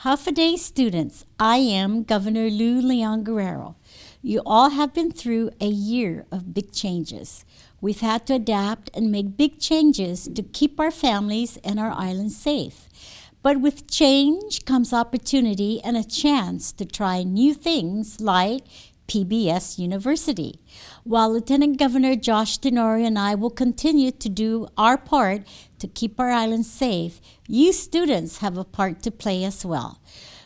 Half a day students, I am Governor Lou Leon Guerrero. You all have been through a year of big changes. We've had to adapt and make big changes to keep our families and our island safe. But with change comes opportunity and a chance to try new things like PBS University. While Lieutenant Governor Josh Tenorio and I will continue to do our part to keep our island safe, you students have a part to play as well.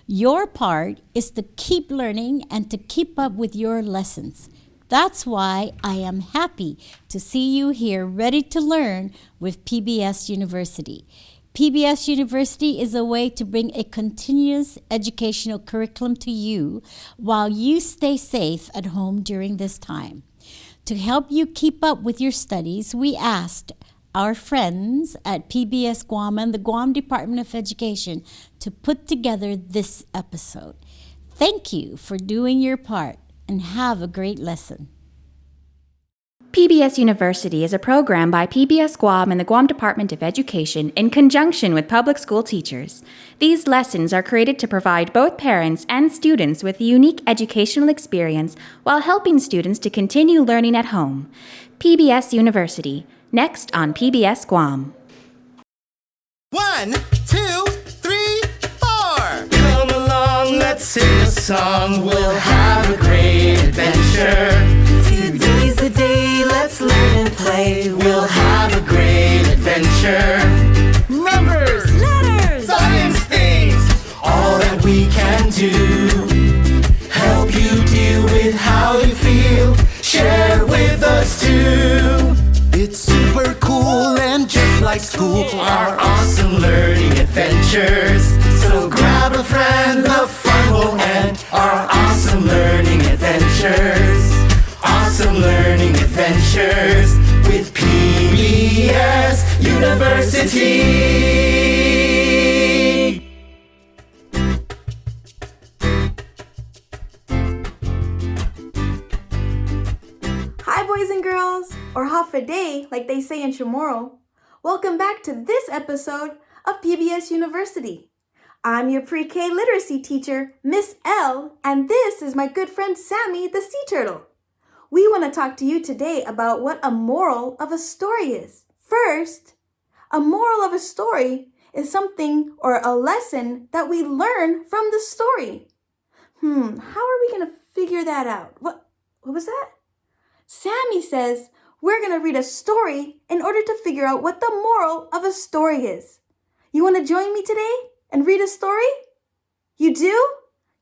Your part is to keep learning and to keep up with your lessons. That's why I am happy to see you here ready to learn with PBS University. PBS University is a way to bring a continuous educational curriculum to you while you stay safe at home during this time. To help you keep up with your studies, we asked our friends at PBS Guam and the Guam Department of Education to put together this episode. Thank you for doing your part and have a great lesson. PBS University is a program by PBS Guam and the Guam Department of Education in conjunction with public school teachers. These lessons are created to provide both parents and students with a unique educational experience while helping students to continue learning at home. PBS University, next on PBS Guam. 1, 2, 3, 4. Come along, let's sing a song. We'll have a great adventure. Today's the day, let's learn and play. We'll have a great adventure. Numbers, letters, science things, all that we can do. Help you deal with how you feel. Share with us too. It's super cool and just like school, our awesome learning adventures. So grab a friend, the fun will end. Our awesome learning adventures. Awesome learning adventures with PBS University. Hi boys and girls, or half a day like they say in Chamorro. Welcome back to this episode of PBS University. I'm your pre-K literacy teacher, Miss L, and this is my good friend Sammy the Sea Turtle. We want to talk to you today about what a moral of a story is. First, a moral of a story is something or a lesson that we learn from the story. How are we going to figure that out? What was that? Sammy says we're going to read a story in order to figure out what the moral of a story is. You want to join me today and read a story? You do?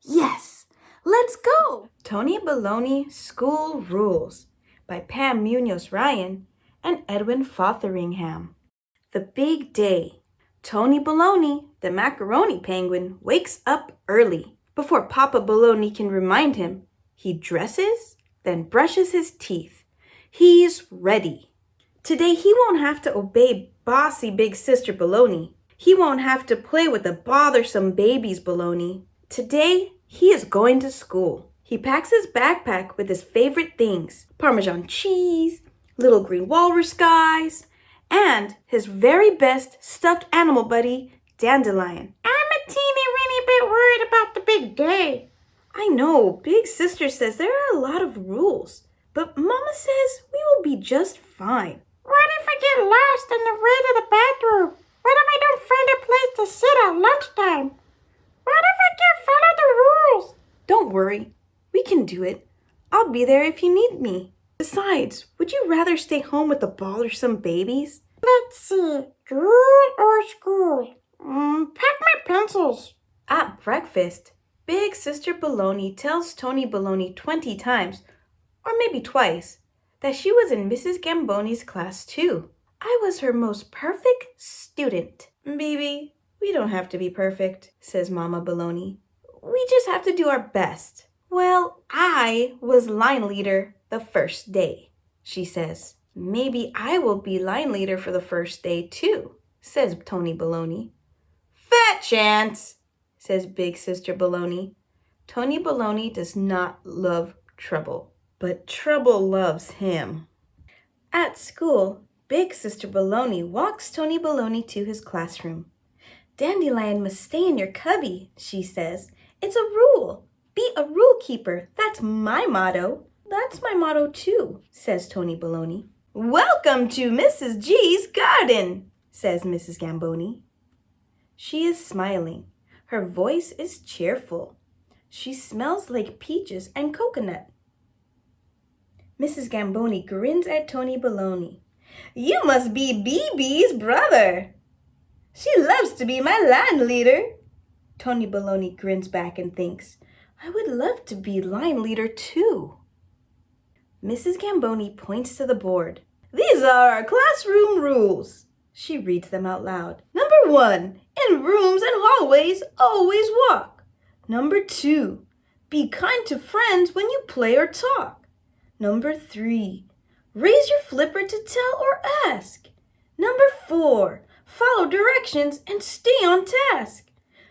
Yes. Let's go! Tony Baloney School Rules by Pam Munoz Ryan and Edwin Fotheringham. The big day. Tony Baloney, the macaroni penguin, wakes up early. Before Papa Baloney can remind him, he dresses, then brushes his teeth. He's ready. Today he won't have to obey bossy big sister Baloney. He won't have to play with the bothersome babies Baloney. Today, he is going to school. He packs his backpack with his favorite things, Parmesan cheese, little green walrus guys, and his very best stuffed animal buddy, Dandelion. I'm a teeny bit worried about the big day. I know, big sister says there are a lot of rules, but Mama says we will be just fine. What if I get lost on the way to the bathroom? What if I don't find a place to sit at lunchtime? What if I can't follow the rules? Don't worry. We can do it. I'll be there if you need me. Besides, would you rather stay home with the bothersome babies? Let's see. Drool or school? Pack my pencils. At breakfast, Big Sister Baloney tells Tony Baloney 20 times, or maybe twice, that she was in Mrs. Gamboni's class too. I was her most perfect student. Baby, we don't have to be perfect, says Mama Baloney. We just have to do our best. Well, I was line leader the first day, she says. Maybe I will be line leader for the first day too, says Tony Baloney. Fat chance, says Big Sister Baloney. Tony Baloney does not love trouble, but trouble loves him. At school, Big Sister Baloney walks Tony Baloney to his classroom. Dandelion must stay in your cubby, she says. It's a rule. Be a rule keeper. That's my motto. That's my motto too, says Tony Baloney. Welcome to Mrs. G's garden, says Mrs. Gamboni. She is smiling. Her voice is cheerful. She smells like peaches and coconut. Mrs. Gamboni grins at Tony Baloney. You must be BB's brother. She loves to be my line leader. Tony Baloney grins back and thinks, I would love to be line leader too. Mrs. Gamboni points to the board. These are our classroom rules. She reads them out loud. Number 1, in rooms and hallways, always walk. Number 2, be kind to friends when you play or talk. Number 3, raise your flipper to tell or ask. Number 4, follow directions and stay on task.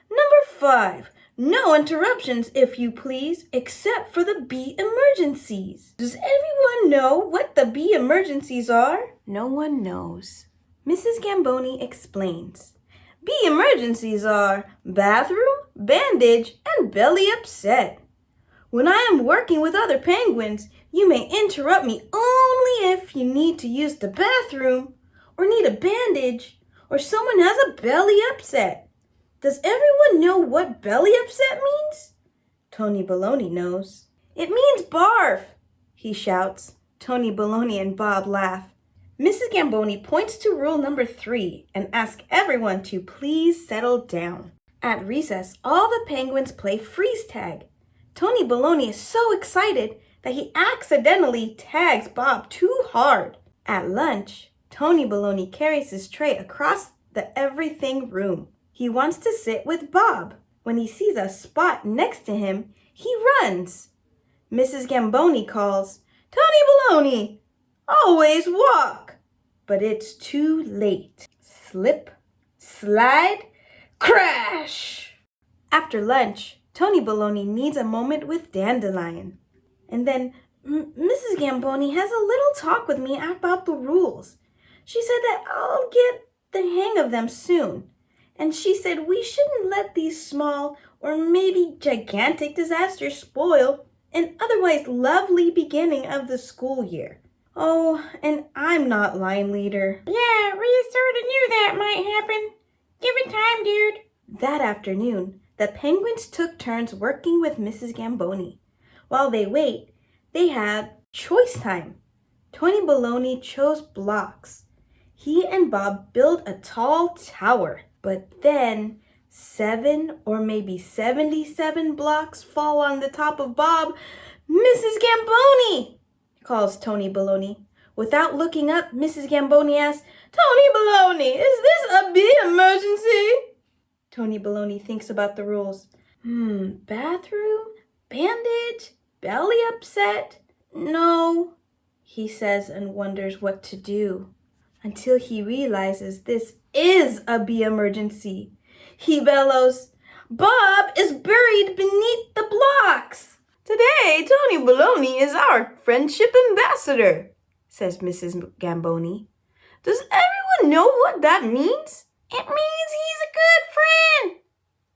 Number 5, no interruptions, if you please, except for the B emergencies. Does everyone know what the B emergencies are? No one knows. Mrs. Gamboni explains. B emergencies are bathroom, bandage, and belly upset. When I am working with other penguins, you may interrupt me only if you need to use the bathroom, or need a bandage, or someone has a belly upset. Does everyone know what belly upset means? Tony Baloney knows. It means barf, he shouts. Tony Baloney and Bob laugh. Mrs. Gamboni points to rule number 3 and asks everyone to please settle down. At recess, all the penguins play freeze tag. Tony Baloney is so excited that he accidentally tags Bob too hard. At lunch, Tony Baloney carries his tray across the everything room. He wants to sit with Bob. When he sees a spot next to him, he runs. Mrs. Gamboni calls, Tony Baloney, always walk. But it's too late. Slip, slide, crash. After lunch, Tony Baloney needs a moment with Dandelion. And then Mrs. Gamboni has a little talk with me about the rules. She said that I'll get the hang of them soon. And she said we shouldn't let these small or maybe gigantic disasters spoil an otherwise lovely beginning of the school year. Oh, and I'm not line leader. Yeah, we sort of knew that might happen. Give it time, dude. That afternoon, the penguins took turns working with Mrs. Gamboni. While they wait, they had choice time. Tony Baloney chose blocks. He and Bob built a tall tower. But then 7 or maybe 77 blocks fall on the top of Bob. Mrs. Gamboni, calls Tony Baloney. Without looking up, Mrs. Gamboni asks, Tony Baloney, is this a bee emergency? Tony Baloney thinks about the rules. Bathroom, bandage, belly upset? No, he says and wonders what to do. Until he realizes this is a bee emergency. He bellows, Bob is buried beneath the blocks. Today, Tony Baloney is our friendship ambassador, says Mrs. Gamboni. Does everyone know what that means? It means he's a good friend,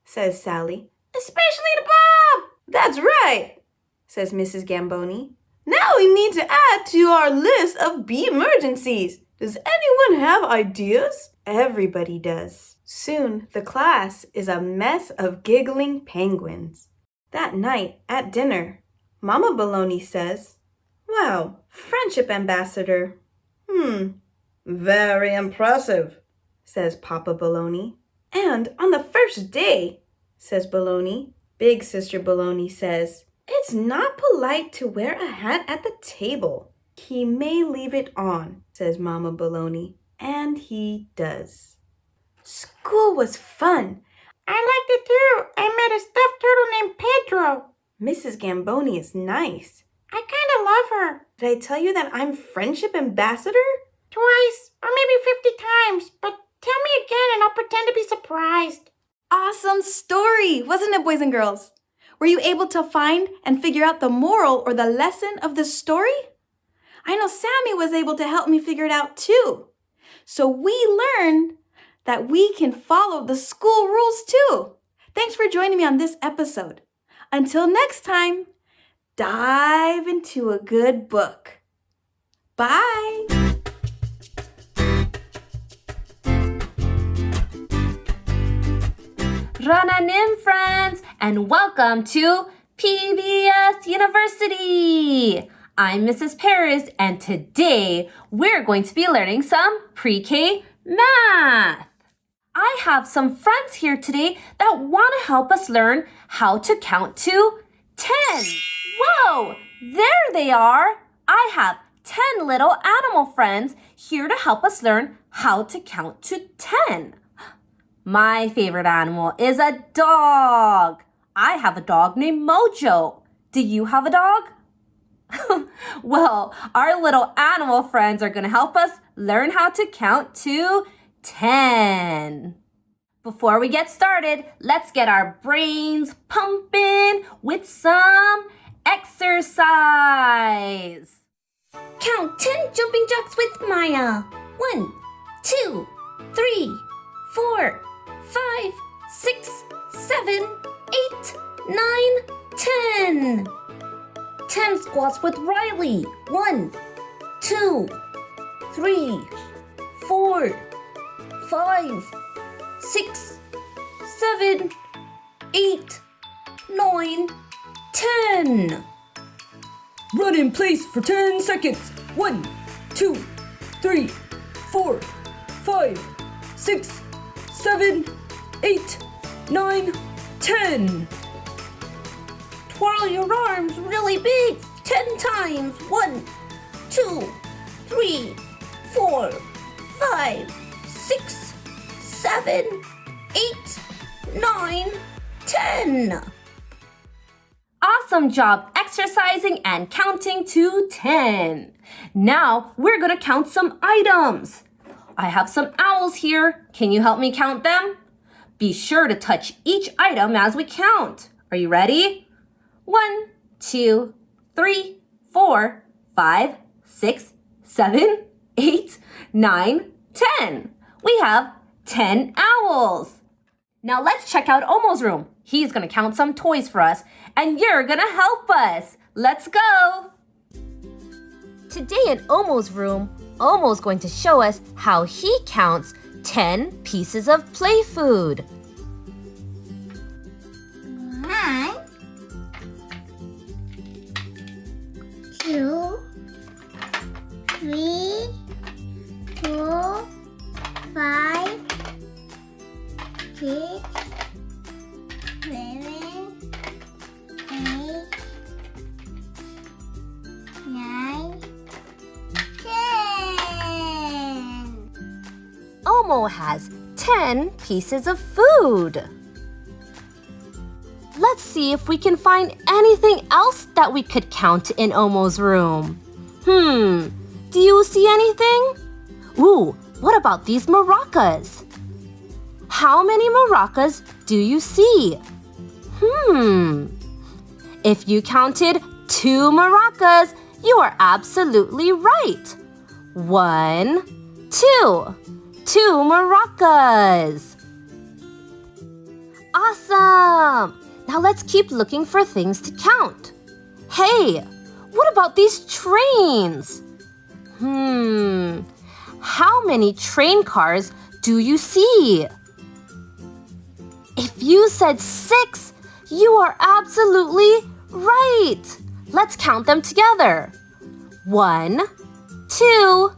says Sally. especially to Bob. That's right, says Mrs. Gamboni. Now we need to add to our list of bee emergencies. Does anyone have ideas? Everybody does. Soon, the class is a mess of giggling penguins. That night, at dinner, Mama Baloney says, Wow, friendship ambassador. Very impressive, says Papa Baloney. And on the first day, says Baloney, Big Sister Baloney says, It's not polite to wear a hat at the table. He may leave it on, says Mama Baloney, and he does. School was fun. I liked it too. I met a stuffed turtle named Pedro. Mrs. Gamboni is nice. I kind of love her. Did I tell you that I'm friendship ambassador? Twice, or maybe 50 times, but tell me again and I'll pretend to be surprised. Awesome story, wasn't it, boys and girls? Were you able to find and figure out the moral or the lesson of the story? I know Sammy was able to help me figure it out too. So we learned that we can follow the school rules too. Thanks for joining me on this episode. Until next time, dive into a good book. Bye! Rananim, friends, and welcome to PBS University. I'm Mrs. Paris, and today we're going to be learning some pre-K math. I have some friends here today that want to help us learn how to count to 10. Whoa, there they are. I have 10 little animal friends here to help us learn how to count to 10. My favorite animal is a dog. I have a dog named Mojo. Do you have a dog? Well, our little animal friends are going to help us learn how to count to 10. Before we get started, let's get our brains pumping with some exercise. Count 10 jumping jacks with Maya. 1, 2, 3, 4, 5, 6, 7, 8, 9, 10. 10 squats with Riley. 1, 2, 3, 4, 5, 6, 7, 8, 9, 10. Run in place for 10 seconds. 1, 2, 3, 4, 5, 6, 7, 8, 9, 10. Twirl your arms really big 10 times. 1, 2, 3, 4, 5, 6, 7, 8, 9, 10. Awesome job exercising and counting to 10. Now we're going to count some items. I have some owls here. Can you help me count them? Be sure to touch each item as we count. Are you ready? 1, 2, 3, 4, 5, 6, 7, 8, 9, 10. We have 10 owls. Now let's check out Omo's room. He's going to count some toys for us, and you're going to help us. Let's go. Today in Omo's room, Omo's going to show us how he counts 10 pieces of play food. 1, 2, 3, 4, 5, 6, 7, 8, 9, 10. Omo has 10 pieces of food. Let's see if we can find anything else that we could count in Omo's room. Do you see anything? Ooh, what about these maracas? How many maracas do you see? If you counted 2 maracas, you are absolutely right. 1, 2. 2 maracas. Awesome! Now let's keep looking for things to count. Hey, what about these trains? How many train cars do you see? If you said 6, you are absolutely right. Let's count them together. 1, 2,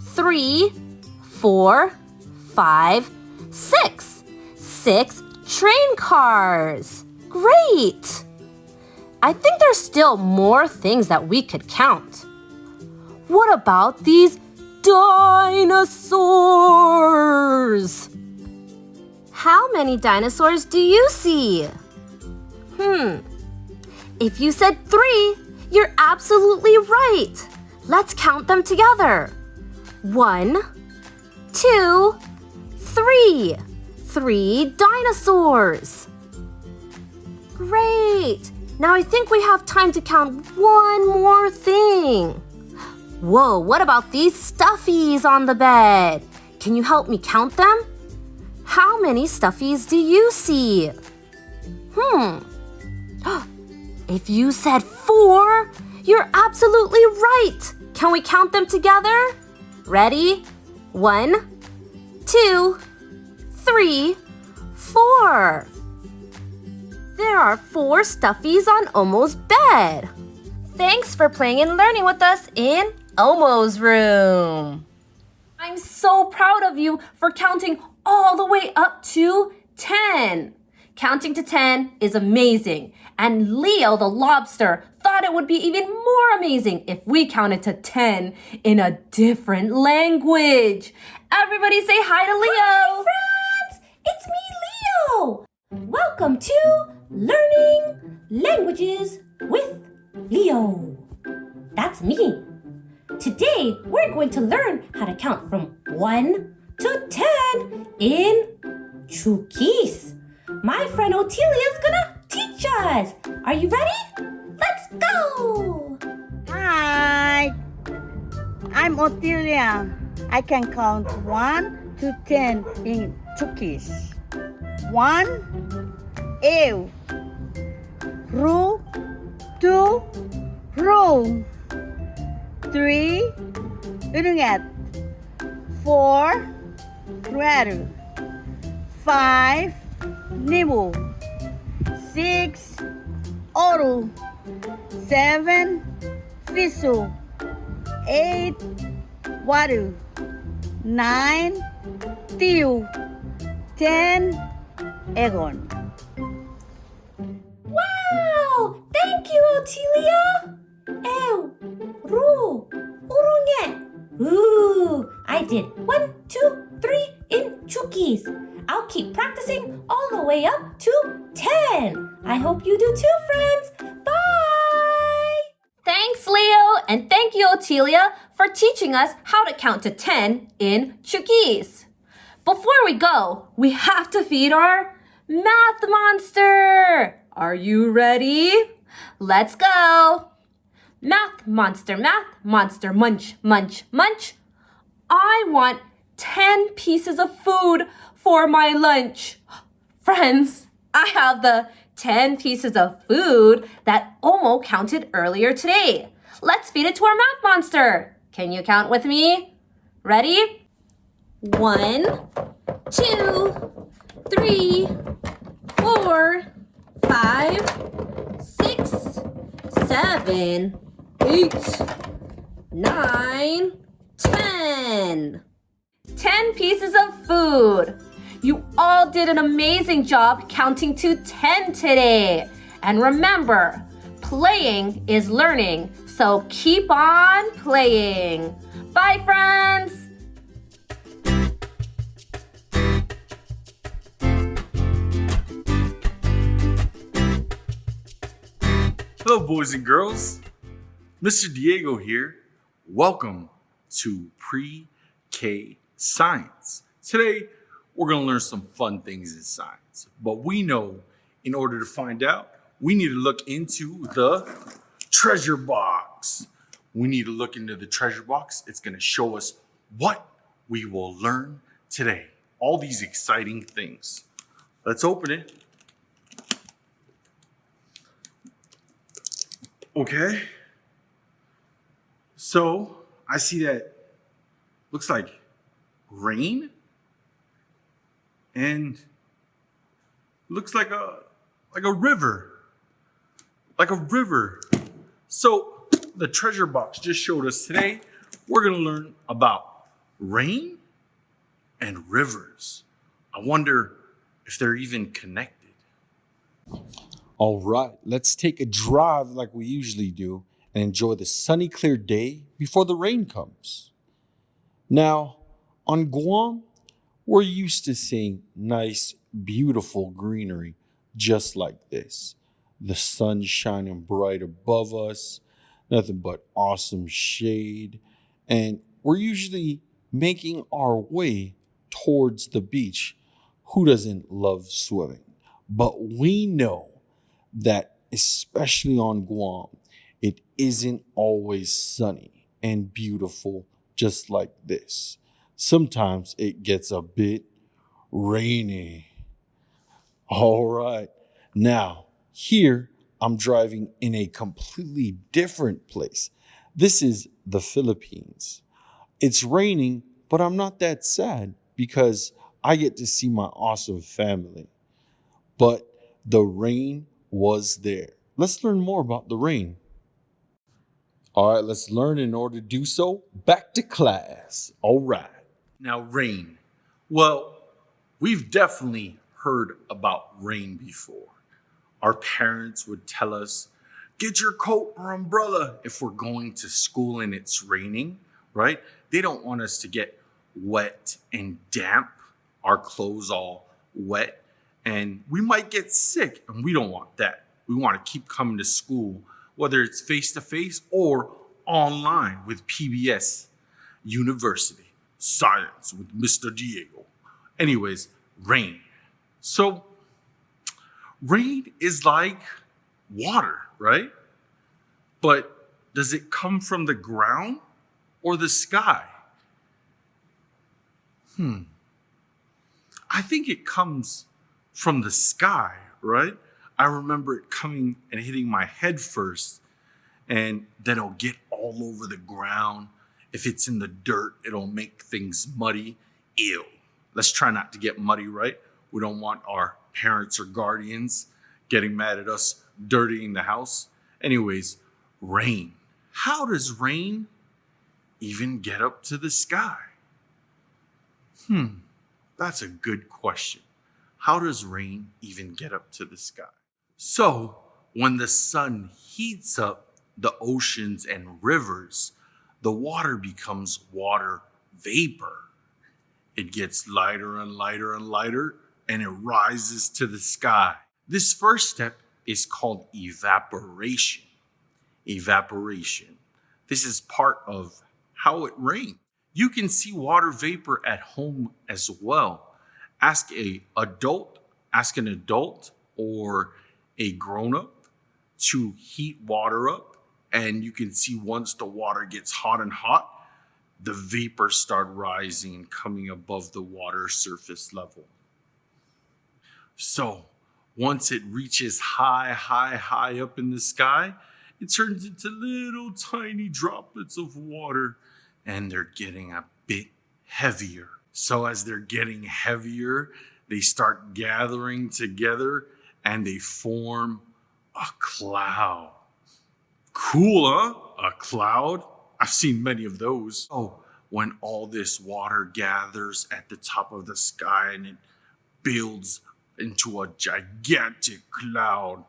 3, 4, 5, 6. 6 train cars. Great! I think there's still more things that we could count. What about these dinosaurs? How many dinosaurs do you see? If you said 3, you're absolutely right. Let's count them together. 1, 2, 3. 3 dinosaurs. Great! Now I think we have time to count one more thing. Whoa, what about these stuffies on the bed? Can you help me count them? How many stuffies do you see? If you said 4, you're absolutely right. Can we count them together? Ready? 1, 2, 3, 4. There are 4 stuffies on Omo's bed. Thanks for playing and learning with us in Omo's room. I'm so proud of you for counting all the way up to 10. Counting to 10 is amazing. And Leo the lobster thought it would be even more amazing if we counted to 10 in a different language. Everybody say hi to Leo. Hi, friends! It's me, Leo. Welcome to Learning Languages with Leo. That's me. Today, we're going to learn how to count from 1 to 10 in Chuukese. My friend Otelia is gonna teach us. Are you ready? Let's go! Hi, I'm Otelia. I can count 1 to 10 in Chuukese. 1, ew. Ru, 2, room. 3, ununget. 4, rueru. 5, nibu. 6, oru. 7, fisu. 8, waru. 9, tiu. 10, egon. Wow! Thank you, Otelia! Ew, ru, urunget. Ooh, I did 1, 2, 3 in Chuukese. I'll keep practicing all the way up to 10. I hope you do too, friends. Bye! Thanks, Leo, and thank you, Otelia, for teaching us how to count to 10 in Chuukese. Before we go, we have to feed our math monster. Are you ready? Let's go. Math monster, munch, munch, munch. I want 10 pieces of food for my lunch. Friends, I have the 10 pieces of food that Omo counted earlier today. Let's feed it to our math monster. Can you count with me? Ready? 1, 2, 3, 4, 5, 6, 7, 8, 9, 10. 10 pieces of food. You all did an amazing job counting to 10 today. And remember, playing is learning, so keep on playing. Bye, friends. Hello, boys and girls. Mr. Diego here. Welcome to Pre-K Science. Today, we're going to learn some fun things in science. But we know in order to find out, we need to look into the treasure box. We need to look into the treasure box. It's going to show us what we will learn today. All these exciting things. Let's open it. Okay. So I see that looks like rain and looks like a river. Like a river. So the treasure box just showed us today, we're going to learn about rain and rivers. I wonder if they're even connected. All right, let's take a drive like we usually do and enjoy the sunny, clear day before the rain comes. Now, on Guam, we're used to seeing nice, beautiful greenery just like this. The sun shining bright above us, nothing but awesome shade, and we're usually making our way towards the beach. Who doesn't love swimming? But we know that especially on Guam, it isn't always sunny and beautiful just like this. Sometimes it gets a bit rainy. All right. Now, here I'm driving in a completely different place. This is the Philippines. It's raining, but I'm not that sad because I get to see my awesome family. But the rain was there. Let's learn more about the rain. All right, let's learn. In order to do so, back to class. All right. Now, rain. Well, we've definitely heard about rain before. Our parents would tell us, get your coat or umbrella if we're going to school and it's raining, right? They don't want us to get wet and damp, our clothes all wet, and we might get sick, and we don't want that. We want to keep coming to school, whether it's face-to-face or online with PBS University Science with Mr. Diego. Anyways, rain. So, rain is like water, right? But does it come from the ground or the sky? I think it comes from the sky, right? I remember it coming and hitting my head first, and then it'll get all over the ground. If it's in the dirt, it'll make things muddy. Ew. Let's try not to get muddy, right? We don't want our parents or guardians getting mad at us dirtying the house. Anyways, rain. How does rain even get up to the sky? That's a good question. How does rain even get up to the sky? So, when the sun heats up the oceans and rivers, the water becomes water vapor. It gets lighter and lighter and lighter, and it rises to the sky. This first step is called evaporation. Evaporation. This is part of how it rains. You can see water vapor at home as well. Ask an adult or a grown-up to heat water up, and you can see once the water gets hot and hot, the vapors start rising and coming above the water surface level. So once it reaches high up in the sky, it turns into little tiny droplets of water, and they're getting a bit heavier. So as they're getting heavier, they start gathering together and they form a cloud. Cool, huh? A cloud? I've seen many of those. Oh, when all this water gathers at the top of the sky and it builds into a gigantic cloud,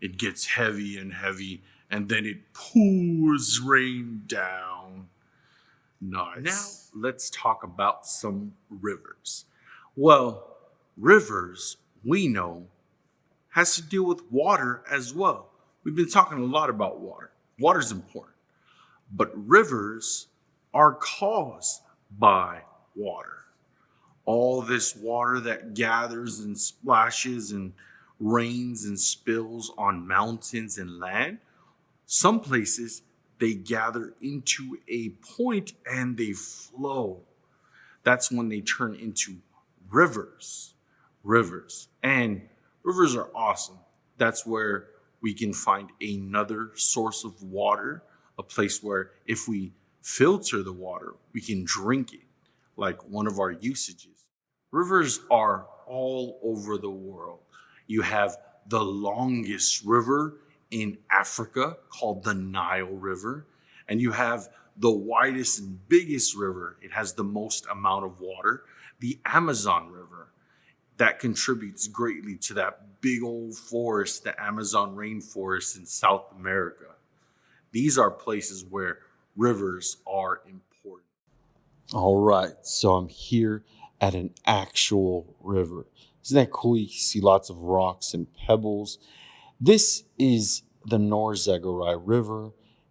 it gets heavy and heavy, and then it pours rain down. Nice. Now, let's talk about some rivers. Well, rivers, we know, has to deal with water as well. We've been talking a lot about water. Water's important. But rivers are caused by water. All this water that gathers and splashes and rains and spills on mountains and land, some places they gather into a point and they flow. That's when they turn into rivers. And rivers are awesome. That's where we can find another source of water, a place where if we filter the water, we can drink it, like one of our usages. Rivers are all over the world. You have the longest river in Africa called the Nile River, and you have the widest and biggest river. It has the most amount of water, the Amazon River. That contributes greatly to that big old forest, the Amazon rainforest in South America. These are places where rivers are important. All right, so I'm here at an actual river. Isn't that cool? You see lots of rocks and pebbles. This is the Norzagaray River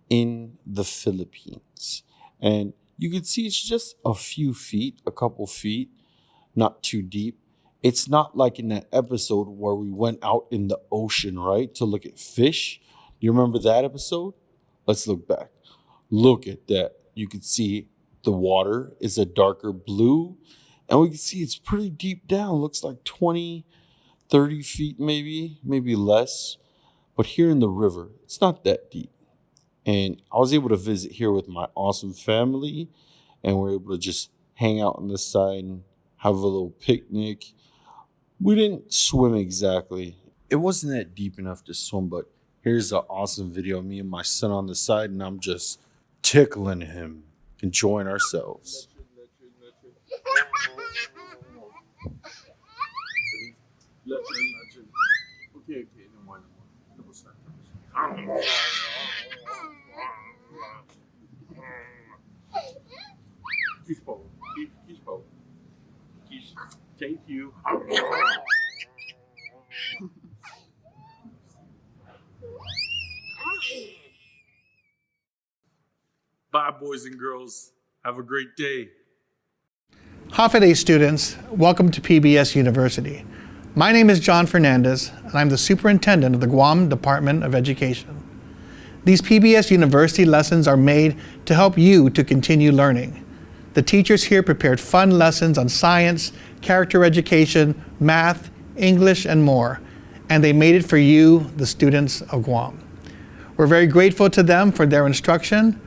in the Philippines. And you can see it's just a couple feet, not too deep. It's not like in that episode where we went out in the ocean, right, to look at fish. You remember that episode? Let's look back. Look at that. You can see the water is a darker blue And we can see it's pretty deep down. Looks like 20, 30 feet maybe less. But here in the river, it's not that deep. And I was able to visit here with my awesome family, and we're able to just hang out on the side and have a little picnic. We didn't swim exactly. It wasn't that deep enough to swim, but here's an awesome video of me and my son on the side, and I'm just tickling him, enjoying ourselves. Okay, no more. Thank you. Bye, boys and girls. Have a great day. Hafa students, welcome to PBS University. My name is John Fernandez, and I'm the superintendent of the Guam Department of Education. These PBS University lessons are made to help you to continue learning. The teachers here prepared fun lessons on science, character education, math, English, and more, and they made it for you, the students of Guam. We're very grateful to them for their instruction.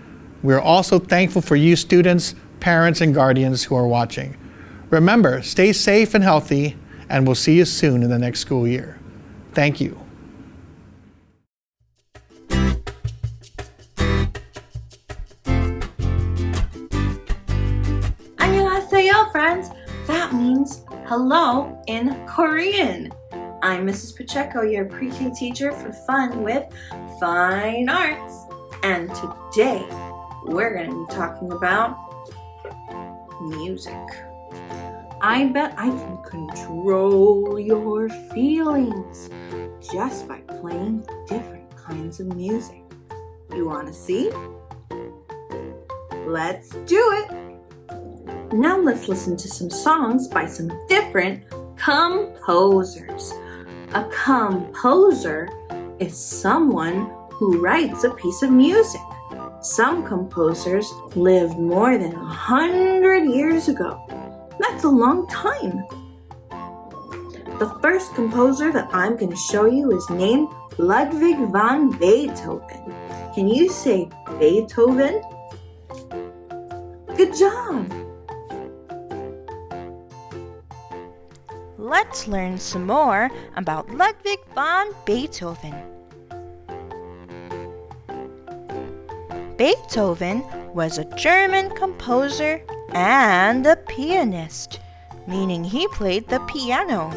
We're also thankful for you students, parents, and guardians who are watching. Remember, stay safe and healthy, and we'll see you soon in the next school year. Thank you. Annyeonghaseyo, friends. That means hello in Korean. I'm Mrs. Pacheco, your pre-K teacher for Fun with Fine Arts. And today, we're going to be talking about music. I bet I can control your feelings just by playing different kinds of music. You want to see? Let's do it! Now let's listen to some songs by some different composers. A composer is someone who writes a piece of music. Some composers lived more than 100 years ago. That's a long time. The first composer that I'm going to show you is named Ludwig van Beethoven. Can you say Beethoven? Good job! Let's learn some more about Ludwig van Beethoven. Beethoven was a German composer and a pianist, meaning he played the piano.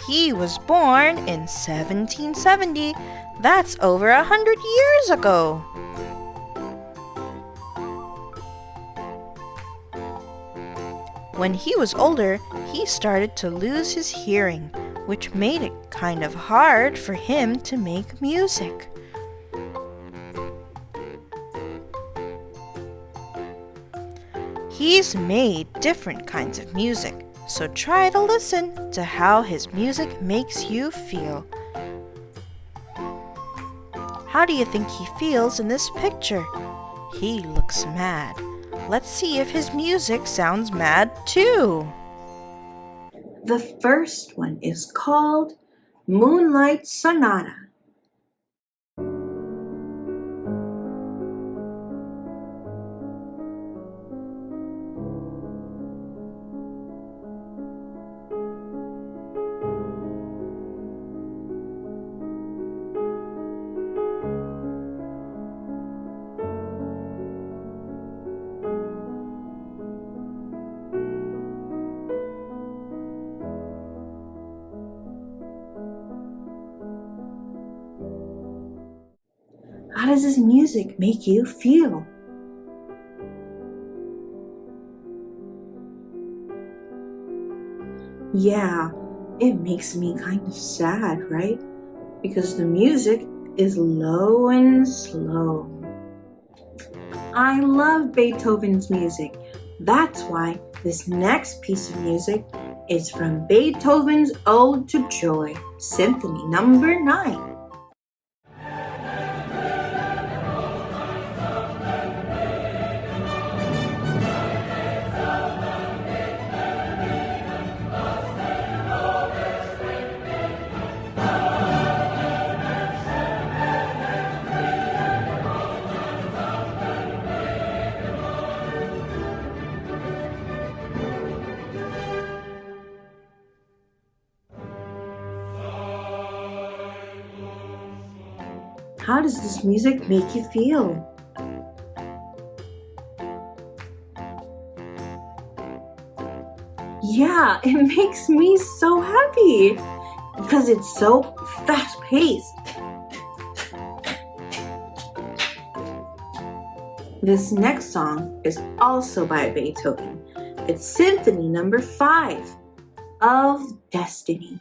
He was born in 1770. That's over 100 years ago. When he was older, he started to lose his hearing, which made it kind of hard for him to make music. He's made different kinds of music, so try to listen to how his music makes you feel. How do you think he feels in this picture? He looks mad. Let's see if his music sounds mad too. The first one is called Moonlight Sonata. How does his music make you feel? Yeah, it makes me kind of sad, right? Because the music is low and slow. I love Beethoven's music. That's why this next piece of music is from Beethoven's Ode to Joy, Symphony Number 9. How does this music make you feel? Yeah, it makes me so happy because it's so fast-paced. This next song is also by Beethoven. It's Symphony Number 5 of Destiny.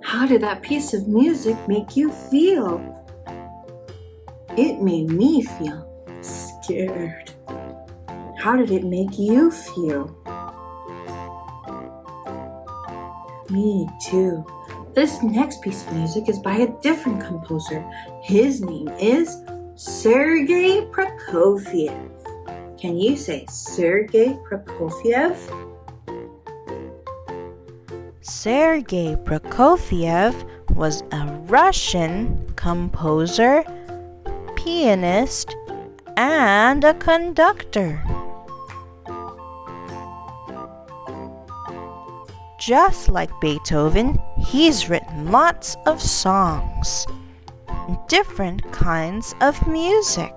How did that piece of music make you feel? It made me feel scared. How did it make you feel? Me too. This next piece of music is by a different composer. His name is Sergei Prokofiev. Can you say Sergei Prokofiev? Sergei Prokofiev was a Russian composer, pianist, and a conductor. Just like Beethoven, he's written lots of songs, different kinds of music.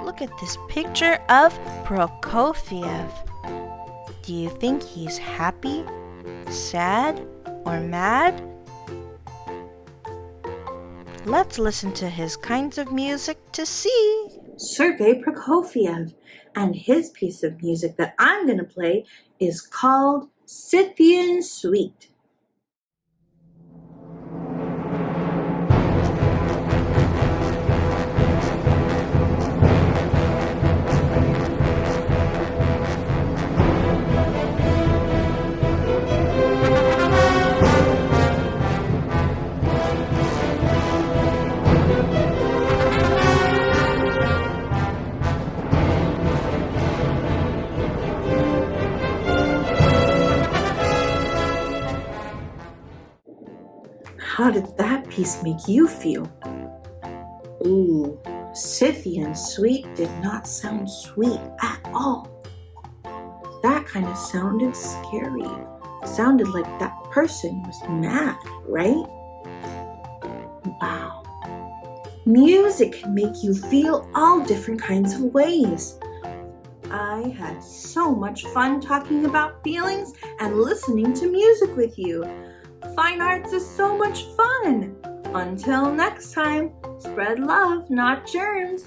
Look at this picture of Prokofiev. Do you think he's happy, sad, or mad? Let's listen to his kinds of music to see. Sergei Prokofiev, and his piece of music that I'm going to play is called Scythian Suite. How did that piece make you feel? Ooh, Scythian Suite did not sound sweet at all. That kind of sounded scary. Sounded like that person was mad, right? Wow. Music can make you feel all different kinds of ways. I had so much fun talking about feelings and listening to music with you. Fine arts is so much fun. Until next time, spread love, not germs.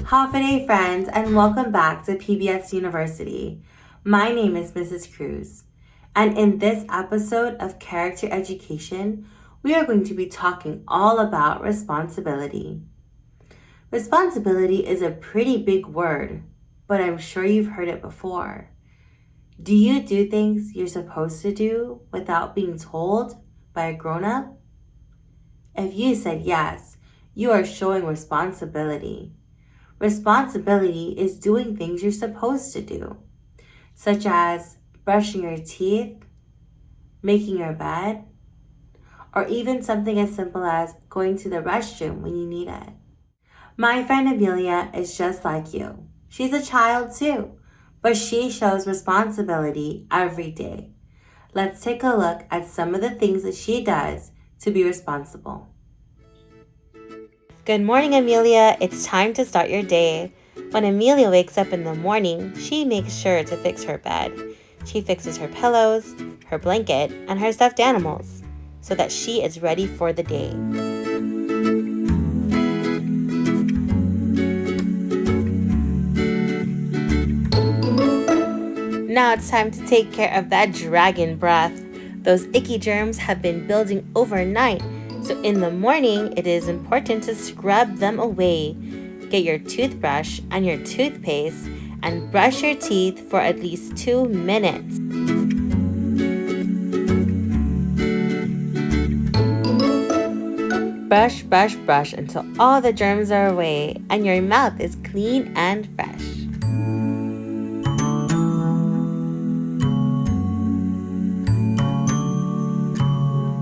Hafa friends, and welcome back to PBS University. My name is Mrs. Cruz, and in this episode of Character Education, we are going to be talking all about responsibility. Responsibility is a pretty big word, but I'm sure you've heard it before. Do you do things you're supposed to do without being told by a grown-up? If you said yes, you are showing responsibility. Responsibility is doing things you're supposed to do, such as brushing your teeth, making your bed, or even something as simple as going to the restroom when you need it. My friend Amelia is just like you. She's a child too, but she shows responsibility every day. Let's take a look at some of the things that she does to be responsible. Good morning, Amelia. It's time to start your day. When Amelia wakes up in the morning, she makes sure to fix her bed. She fixes her pillows, her blanket, and her stuffed animals so that she is ready for the day. Now it's time to take care of that dragon breath. Those icky germs have been building overnight, so in the morning it is important to scrub them away. Get your toothbrush and your toothpaste and brush your teeth for at least 2 minutes. Brush, brush, brush until all the germs are away and your mouth is clean and fresh.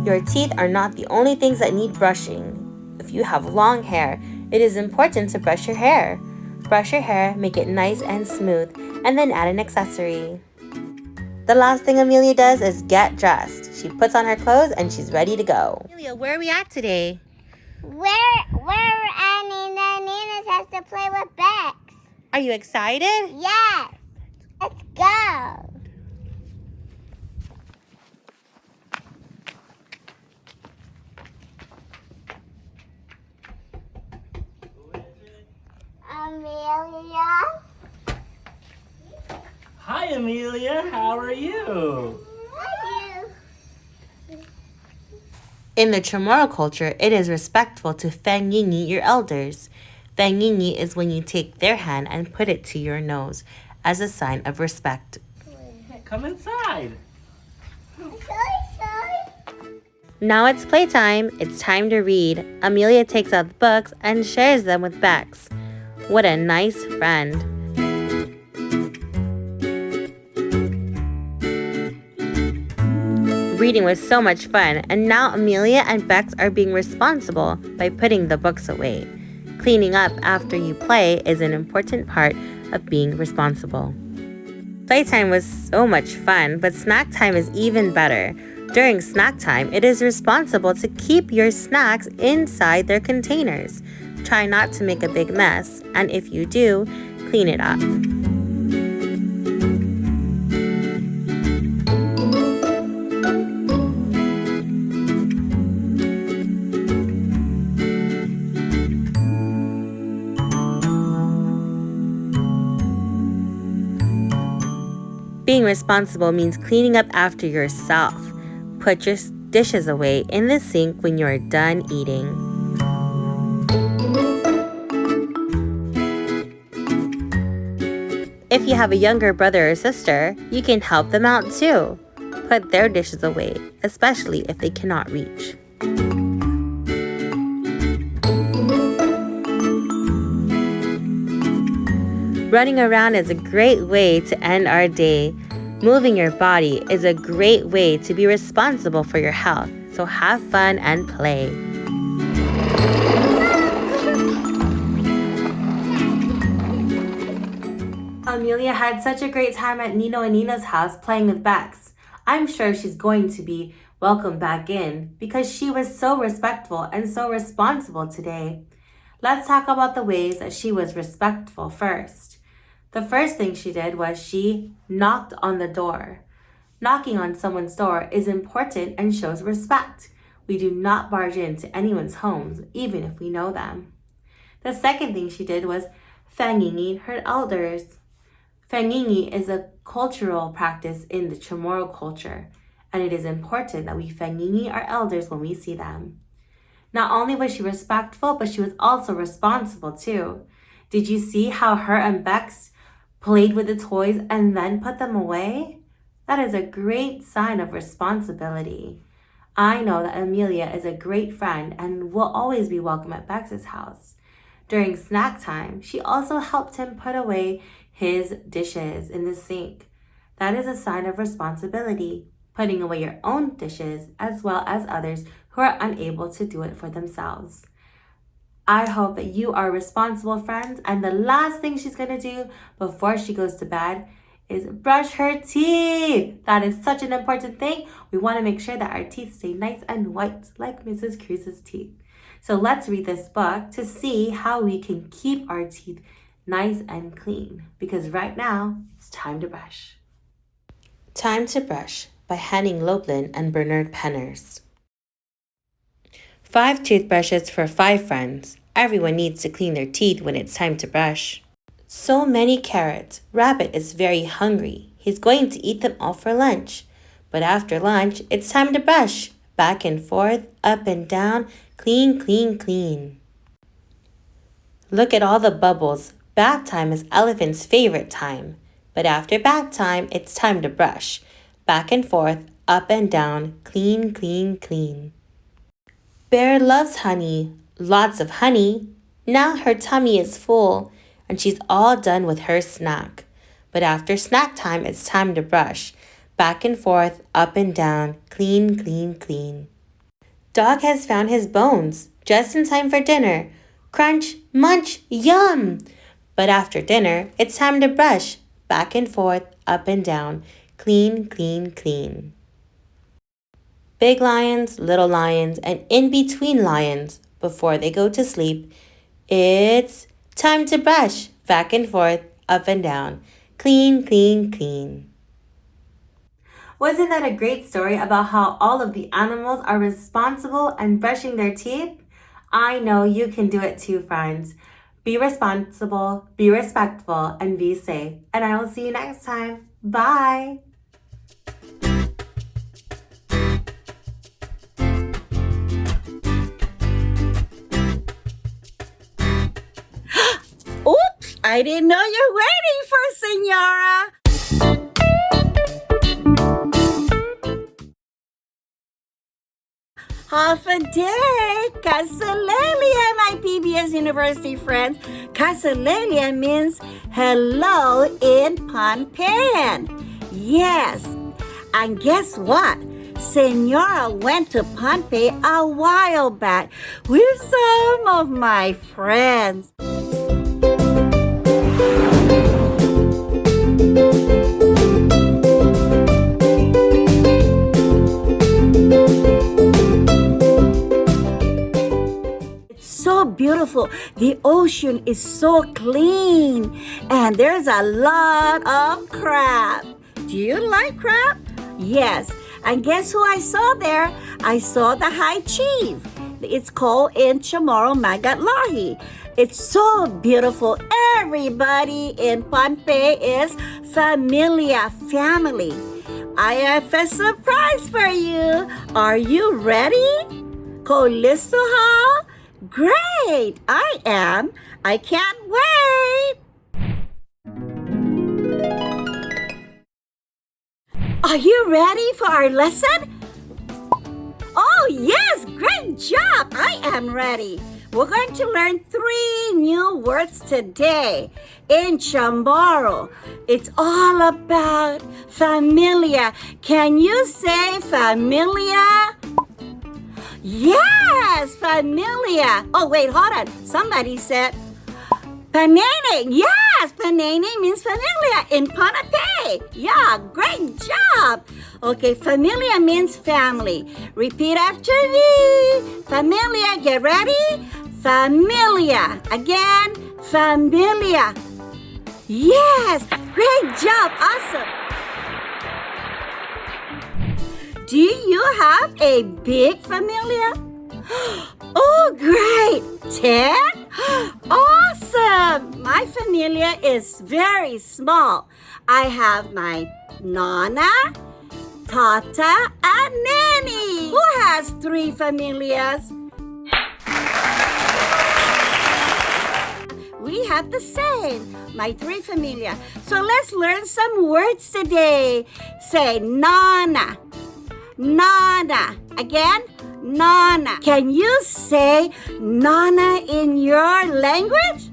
Your teeth are not the only things that need brushing. If you have long hair, it is important to brush your hair. Brush your hair, make it nice and smooth, and then add an accessory. The last thing Amelia does is get dressed. She puts on her clothes and she's ready to go. Amelia, where are we at today? Where Nina's has to play with Bex. Are you excited? Yes. Let's go. Amelia? Hi, Amelia. How are you? In the Chamorro culture, it is respectful to fangini your elders. Fangini is when you take their hand and put it to your nose as a sign of respect. Come inside. Now it's playtime. It's time to read. Amelia takes out the books and shares them with Bex. What a nice friend. Reading was so much fun, and now Amelia and Bex are being responsible by putting the books away. Cleaning up after you play is an important part of being responsible. Playtime was so much fun, but snack time is even better. During snack time, it is responsible to keep your snacks inside their containers. Try not to make a big mess, and if you do, clean it up. Being responsible means cleaning up after yourself. Put your dishes away in the sink when you are done eating. If you have a younger brother or sister, you can help them out too. Put their dishes away, especially if they cannot reach. Running around is a great way to end our day. Moving your body is a great way to be responsible for your health, so have fun and play. Amelia had such a great time at Nino and Nina's house playing with Bex. I'm sure she's going to be welcomed back in because she was so respectful and so responsible today. Let's talk about the ways that she was respectful first. The first thing she did was she knocked on the door. Knocking on someone's door is important and shows respect. We do not barge into anyone's homes, even if we know them. The second thing she did was fangini her elders. Fangini is a cultural practice in the Chamorro culture, and it is important that we fangini our elders when we see them. Not only was she respectful, but she was also responsible too. Did you see how her and Bex played with the toys and then put them away? That is a great sign of responsibility. I know that Amelia is a great friend and will always be welcome at Bex's house. During snack time, she also helped him put away his dishes in the sink. That is a sign of responsibility, putting away your own dishes as well as others who are unable to do it for themselves. I hope that you are responsible friends, and the last thing she's going to do before she goes to bed is brush her teeth. That is such an important thing. We want to make sure that our teeth stay nice and white like Mrs. Cruz's teeth. So let's read this book to see how we can keep our teeth nice and clean, because right now it's time to brush. Time to Brush by Henning Loblin and Bernard Penners. 5 toothbrushes for 5 friends. Everyone needs to clean their teeth when it's time to brush. So many carrots. Rabbit is very hungry. He's going to eat them all for lunch. But after lunch, it's time to brush. Back and forth, up and down, clean, clean, clean. Look at all the bubbles. Bath time is Elephant's favorite time. But after bath time, it's time to brush. Back and forth, up and down, clean, clean, clean. Bear loves honey, lots of honey. Now her tummy is full, and she's all done with her snack. But after snack time, it's time to brush. Back and forth, up and down, clean, clean, clean. Dog has found his bones, just in time for dinner. Crunch, munch, yum! But after dinner, it's time to brush. Back and forth, up and down, clean, clean, clean. Big lions, little lions, and in between lions, before they go to sleep, it's time to brush. Back and forth, up and down, clean, clean, clean. Wasn't that a great story about how all of the animals are responsible and brushing their teeth? I know you can do it too, friends. Be responsible, be respectful, and be safe. And I will see you next time. Bye. Oops, I didn't know you're waiting for Senora. Half a day, Kasalelia, my PBS University friends. Kasalelia means hello in Pohnpeian. Yes, and guess what? Senora went to Pohnpei a while back with some of my friends. So beautiful. The ocean is so clean, and there's a lot of crab. Do you like crab? Yes. And guess who I saw there? I saw the High Chief. It's called in Chamorro Magatlahi. It's so beautiful. Everybody in Pohnpei is familia, family. I have a surprise for you. Are you ready? Ko listo ha? Great! I am. I can't wait. Are you ready for our lesson? Oh, yes! Great job! I am ready. We're going to learn 3 new words today in Chamorro. It's all about familia. Can you say familia? Yes, familia. Oh, wait, hold on. Somebody said panene. Yes, panene means familia in Pohnpei. Yeah, great job. Okay, familia means family. Repeat after me. Familia, get ready? Familia. Again, familia. Yes, great job. Awesome. Do you have a big familia? Oh, great. 10? Awesome. My familia is very small. I have my Nana, Tata, and Nanny. Who has 3 familias? We have the same, my 3 familia. So let's learn some words today. Say Nana. Nana. Again, Nana. Can you say Nana in your language?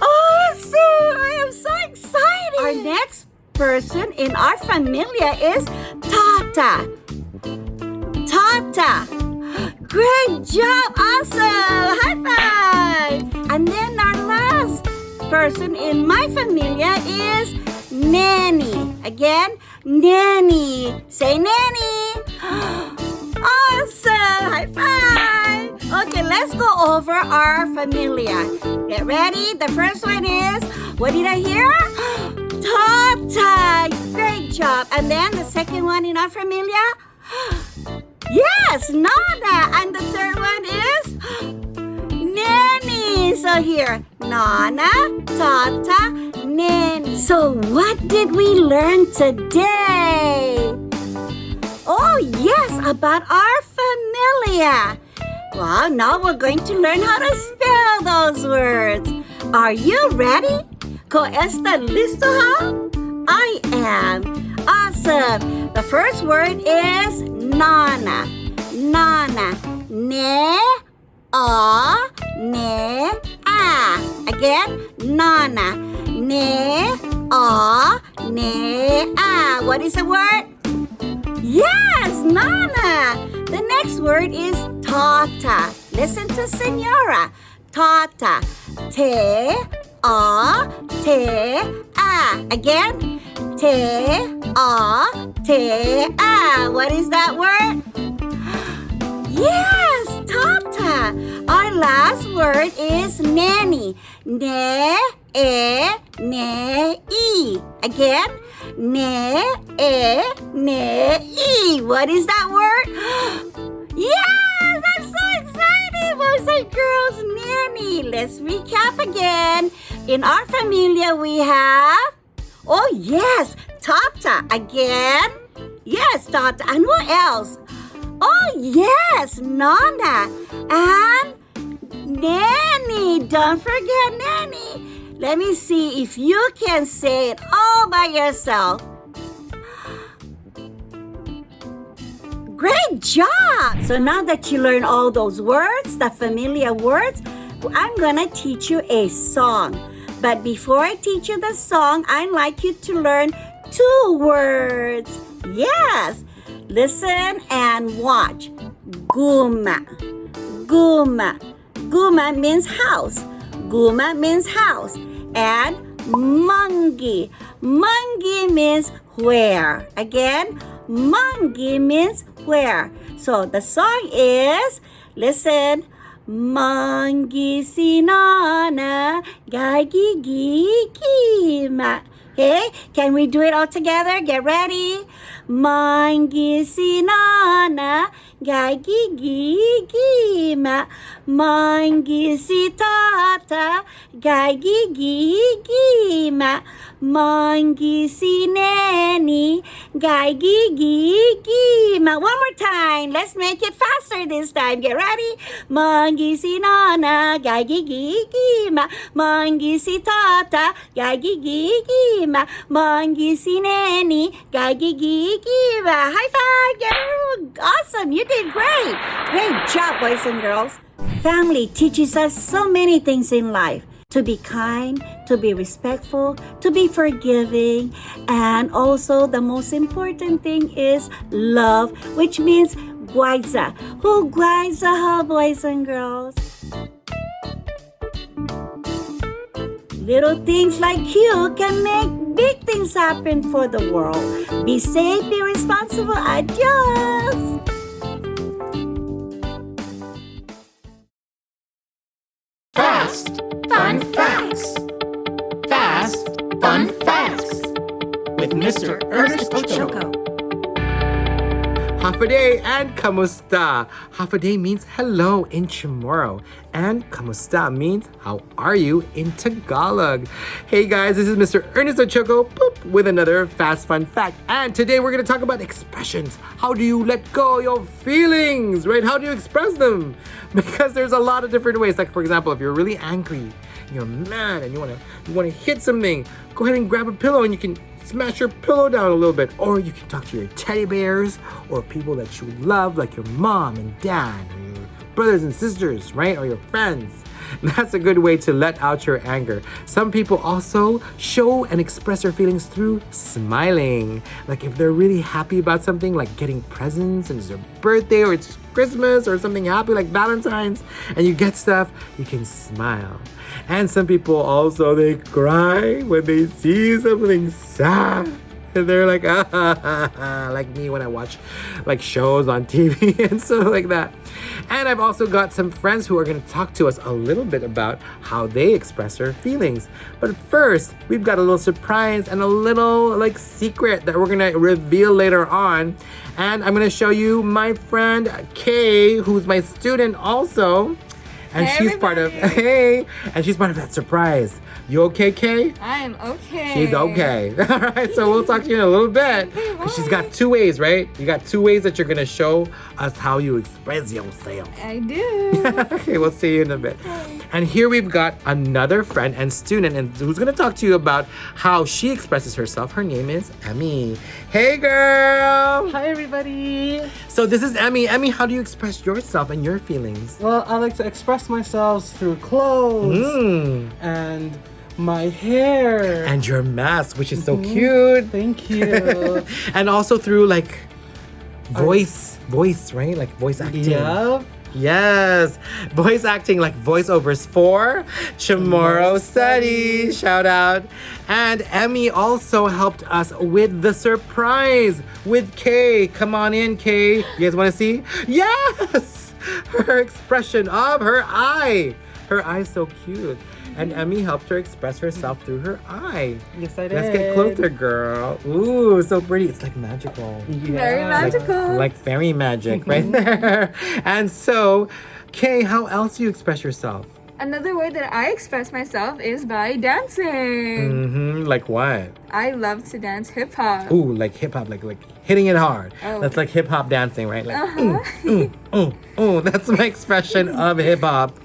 Awesome! I am so excited. Our next person in our familia is Tata. Tata. Great job! Awesome! High five! And then our last person in my familia is Nanny. Again, Nanny. Say Nanny. Awesome! High five! Okay, let's go over our familia. Get ready. The first one is, what did I hear? Tata. Great job. And then the second one in our familia? Yes, Nana. And the third one is Nanny. So here, Nana, Tata, Nanny. So what did we learn today? Oh, yes, about our familia. Well, now we're going to learn how to spell those words. Are you ready? ¿Ko está listo, ha? I am. Awesome. The first word is Nana. Nana. ne, a, ne, a. Again, nana. Ne, a, ne, a. What is the word? Yes, nana. The next word is tata. Listen to Senora. Tata. Te, a, te, a. Again. Te, a, te, a. What is that word? Yes, tata. Our last word is nanny. Ne, e, ne, e. Again. Ne, e, ne, e. What is that word? Yes, I'm so excited, boys and girls. Nanny. Let's recap again. In our familia, we have, oh yes, tata. Again. Yes, tata. And what else? Oh yes, nana. And nanny. Don't forget nanny. Let me see if you can say it all by yourself. Great job! So now that you learn all those words, the familiar words, I'm gonna teach you a song. But before I teach you the song, I'd like you to learn 2 words. Yes! Listen and watch. Guma. Guma. Guma means house. Guma means house. And mangi. Mangi means where. Again, mangi means where. So the song is, listen, mangi sinana gagi gima. Okay, can we do it all together? Get ready. Mangi sinana gagi gima. Mangi sitata gagi gima. Mangi sineni gagi gima. One more time. Let's make it faster this time. Get ready. Mangi sinana gagi gima. Mangi sitata gagi gima. Mangi sineni gagi gima. High five. Awesome. You did great. Great job, boys and girls. Family teaches us so many things in life. To be kind, to be respectful, to be forgiving, and also the most important thing is love, which means guaiza. Who guaiza, boys and girls? Little things like you can make big things happen for the world. Be safe, be responsible. Adios. Fast, fun facts. Fast, fun facts. With Mr. Ernest Ochoa. Hafaday and kamusta. Hafaday means hello in Chamorro, and kamusta means how are you in Tagalog. Hey guys, this is Mr. Ernest Ochoa with another fast fun fact. And today we're going to talk about expressions. How do you let go your feelings, right? How do you express them? Because there's a lot of different ways. Like for example, if you're really angry, you're mad and you want to hit something, go ahead and grab a pillow and you can smash your pillow down a little bit. Or you can talk to your teddy bears or people that you love, like your mom and dad, and your brothers and sisters, right? Or your friends. That's a good way to let out your anger. Some people also show and express their feelings through smiling. Like if they're really happy about something, like getting presents and it's their birthday or it's Christmas or something happy like Valentine's, and you get stuff, you can smile. And some people also, they cry when they see something sad. And they're like, like me when I watch like shows on TV and stuff like that. And I've also got some friends who are going to talk to us a little bit about how they express their feelings. But first, we've got a little surprise and a little like secret that we're going to reveal later on. And I'm going to show you my friend Kay, who's my student also. And Hey, she's part of and she's part of that surprise. You okay, Kay? I am okay. She's okay. All right, so we'll talk to you in a little bit. 'Cause she's got 2 ways, right? You got 2 ways that you're gonna show us how you express yourself. I do. Okay, we'll see you in a bit. And here we've got another friend and student, and who's gonna talk to you about how she expresses herself. Her name is Emmy. Hey, girl. Hi, everybody. So this is Emmy. Emmy, how do you express yourself and your feelings? Well, I like to express myself through clothes and my hair. And your mask, which is so cute. Thank you. And also through like voice, right? Like voice acting. Yep. Yes, voice acting like voiceovers for Chamorro Study. Shout out. And Emmy also helped us with the surprise with Kay. Come on in, Kay. You guys want to see? Yes! Her expression of her eye. Her eye's so cute. And Emmy helped her express herself through her eye. Yes, I did. Let's get closer, girl. Ooh, so pretty. It's like magical. Very magical. Like fairy magic right there. And so, Kay, how else do you express yourself? Another way that I express myself is by dancing. Like what? I love to dance hip hop. Ooh, like hip hop, like hitting it hard. Oh. That's like hip hop dancing, right? Like, that's my expression of hip hop.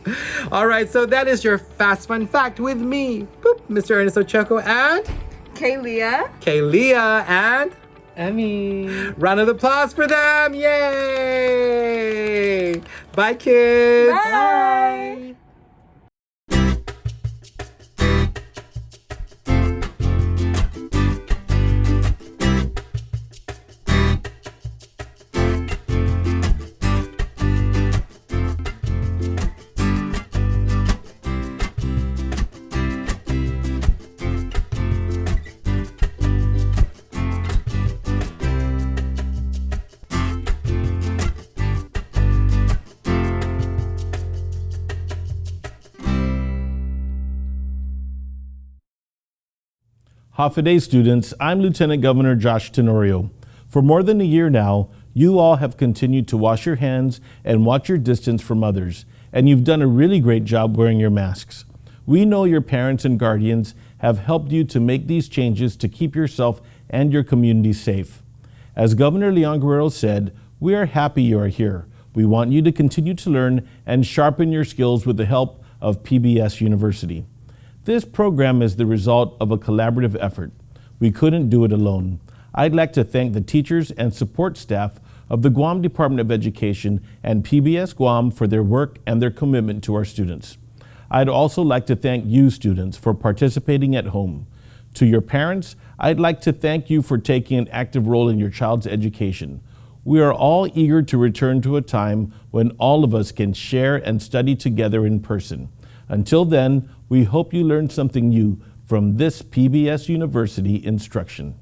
All right, so that is your fast fun fact with me, boop, Mr. Ernesto Choco and Kaylia. Kaylia and Emmy. Round of applause for them! Yay! Bye, kids. Bye. Hafaday students, I'm Lieutenant Governor Josh Tenorio. For more than a year now, you all have continued to wash your hands and watch your distance from others, and you've done a really great job wearing your masks. We know your parents and guardians have helped you to make these changes to keep yourself and your community safe. As Governor Leon Guerrero said, we are happy you are here. We want you to continue to learn and sharpen your skills with the help of PBS University. This program is the result of a collaborative effort. We couldn't do it alone. I'd like to thank the teachers and support staff of the Guam Department of Education and PBS Guam for their work and their commitment to our students. I'd also like to thank you students for participating at home. To your parents, I'd like to thank you for taking an active role in your child's education. We are all eager to return to a time when all of us can share and study together in person. Until then, we hope you learned something new from this PBS University instruction.